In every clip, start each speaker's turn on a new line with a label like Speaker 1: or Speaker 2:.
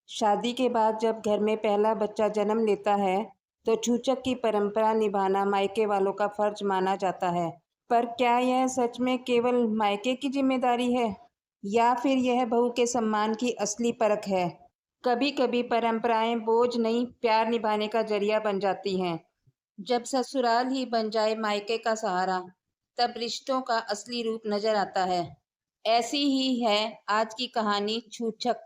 Speaker 1: शादी के बाद जब घर में पहला बच्चा जन्म लेता है तो छूछक की परंपरा निभाना मायके वालों का फर्ज माना जाता है। पर क्या यह सच में केवल मायके की जिम्मेदारी है या फिर यह बहू के सम्मान की असली परख है? कभी कभी परंपराएं बोझ नहीं, प्यार निभाने का जरिया बन जाती हैं। जब ससुराल ही बन जाए मायके का सहारा, तब रिश्तों का असली रूप नजर आता है। ऐसी ही है आज की कहानी छूछक।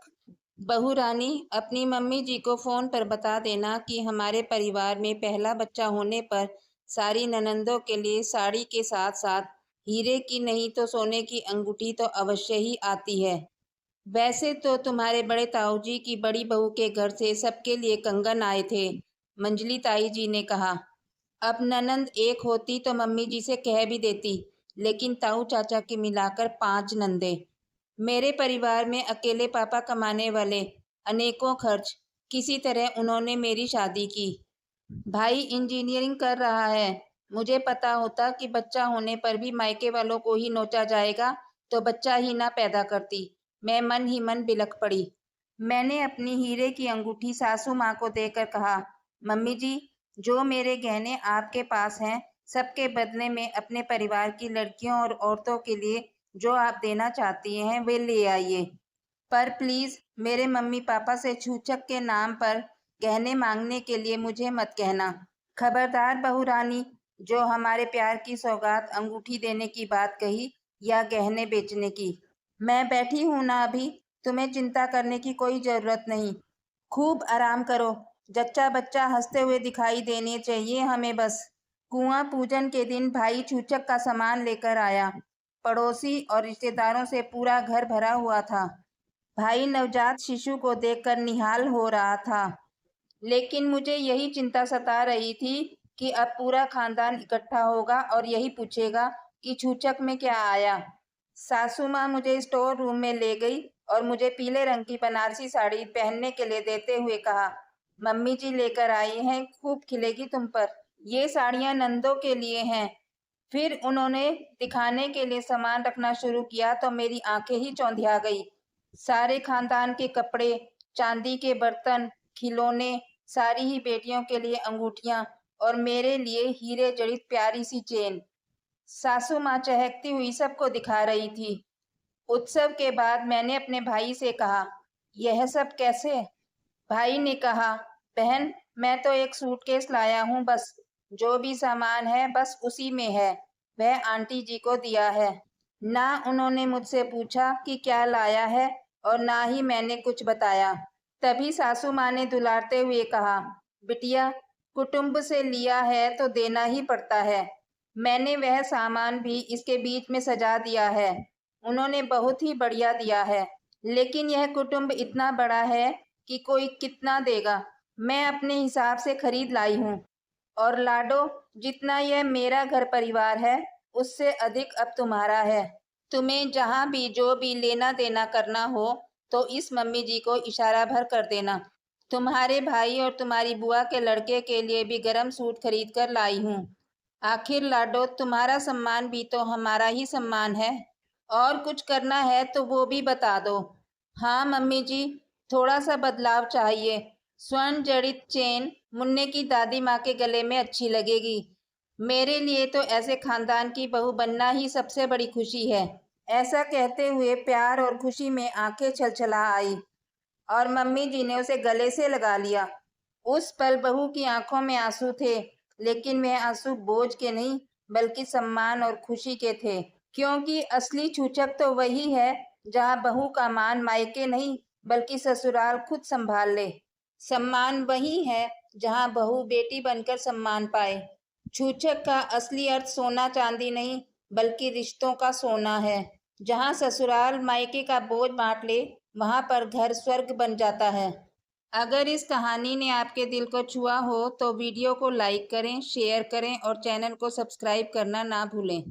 Speaker 1: बहू रानी, अपनी मम्मी जी को फोन पर बता देना कि हमारे परिवार में पहला बच्चा होने पर सारी ननंदों के लिए साड़ी के साथ साथ हीरे की नहीं तो सोने की अंगूठी तो अवश्य ही आती है। वैसे तो तुम्हारे बड़े ताऊ जी की बड़ी बहू के घर से सबके लिए कंगन आए थे, मंजली ताई जी ने कहा। अब ननंद एक होती तो मम्मी जी से कह भी देती, लेकिन ताऊ चाचा की मिलाकर 5 नंदे। मेरे परिवार में अकेले पापा कमाने वाले, अनेकों खर्च, किसी तरह उन्होंने मेरी शादी की। भाई इंजीनियरिंग कर रहा है। मुझे पता होता कि बच्चा होने पर भी मायके वालों को ही नोचा जाएगा तो बच्चा ही ना पैदा करती। मैं मन ही मन बिलख पड़ी। मैंने अपनी हीरे की अंगूठी सासू माँ को देकर कहा, मम्मी जी, जो मेरे गहने आपके पास हैं, सबके बदले में अपने परिवार की लड़कियों और औरतों के लिए जो आप देना चाहती हैं वे ले आइए। पर प्लीज मेरे मम्मी पापा से छूछक के नाम पर गहने मांगने के लिए मुझे मत कहना। खबरदार बहू रानी, जो हमारे प्यार की सौगात अंगूठी देने की बात कही या गहने बेचने की। मैं बैठी हूं ना अभी, तुम्हें चिंता करने की कोई जरूरत नहीं। खूब आराम करो। जच्चा बच्चा हंसते हुए दिखाई देने चाहिए हमें बस। कुआं पूजन के दिन भाई छूछक का सामान लेकर आया। पड़ोसी और रिश्तेदारों से पूरा घर भरा हुआ था। भाई नवजात शिशु को देखकर निहाल हो रहा था, लेकिन मुझे यही चिंता सता रही थी कि अब पूरा खानदान इकट्ठा होगा और यही पूछेगा कि छूछक में क्या आया। सासू माँ मुझे स्टोर रूम में ले गई और मुझे पीले रंग की बनारसी साड़ी पहनने के लिए देते हुए कहा, मम्मी जी लेकर आई हैं, खूब खिलेगी तुम पर। ये साड़ियाँ नंदों के लिए हैं। फिर उन्होंने दिखाने के लिए सामान रखना शुरू किया तो मेरी आंखें ही चौंधिया गई। सारे खानदान के कपड़े, चांदी के बर्तन, खिलौने, सारी ही बेटियों के लिए अंगूठियां और मेरे लिए हीरे जड़ित प्यारी सी चेन। सासू माँ चहकती हुई सबको दिखा रही थी। उत्सव के बाद मैंने अपने भाई से कहा, यह सब कैसे? भाई ने कहा, बहन, मैं तो एक सूटकेस लाया हूँ बस। जो भी सामान है बस उसी में है। वह आंटी जी को दिया है। ना उन्होंने मुझसे पूछा कि क्या लाया है और ना ही मैंने कुछ बताया। तभी सासू माँ ने दुलारते हुए कहा, बिटिया, कुटुंब से लिया है तो देना ही पड़ता है। मैंने वह सामान भी इसके बीच में सजा दिया है। उन्होंने बहुत ही बढ़िया दिया है, लेकिन यह कुटुंब इतना बड़ा है कि कोई कितना देगा। मैं अपने हिसाब से खरीद लाई हूँ। और लाडो, जितना यह मेरा घर परिवार है, उससे अधिक अब तुम्हारा है। तुम्हें जहां भी जो भी लेना देना करना हो तो इस मम्मी जी को इशारा भर कर देना। तुम्हारे भाई और तुम्हारी बुआ के लड़के के लिए भी गरम सूट खरीद कर लाई हूँ। आखिर लाडो, तुम्हारा सम्मान भी तो हमारा ही सम्मान है। और कुछ करना है तो वो भी बता दो। हाँ मम्मी जी, थोड़ा सा बदलाव चाहिए। स्वर्ण जड़ित चेन मुन्ने की दादी माँ के गले में अच्छी लगेगी। मेरे लिए तो ऐसे खानदान की बहू बनना ही सबसे बड़ी खुशी है। ऐसा कहते हुए प्यार और खुशी में आंखें छलछला आई और मम्मी जी ने उसे गले से लगा लिया। उस पल बहू की आंखों में आंसू थे, लेकिन वह आंसू बोझ के नहीं बल्कि सम्मान और खुशी के थे। क्योंकि असली छूछक तो वही है जहाँ बहू का मान मायके नहीं बल्कि ससुराल खुद संभाल ले। सम्मान वही है जहाँ बहू बेटी बनकर सम्मान पाए। छूछक का असली अर्थ सोना चांदी नहीं बल्कि रिश्तों का सोना है। जहाँ ससुराल मायके का बोझ बांट ले, वहां पर घर स्वर्ग बन जाता है। अगर इस कहानी ने आपके दिल को छुआ हो तो वीडियो को लाइक करें, शेयर करें और चैनल को सब्सक्राइब करना ना भूलें।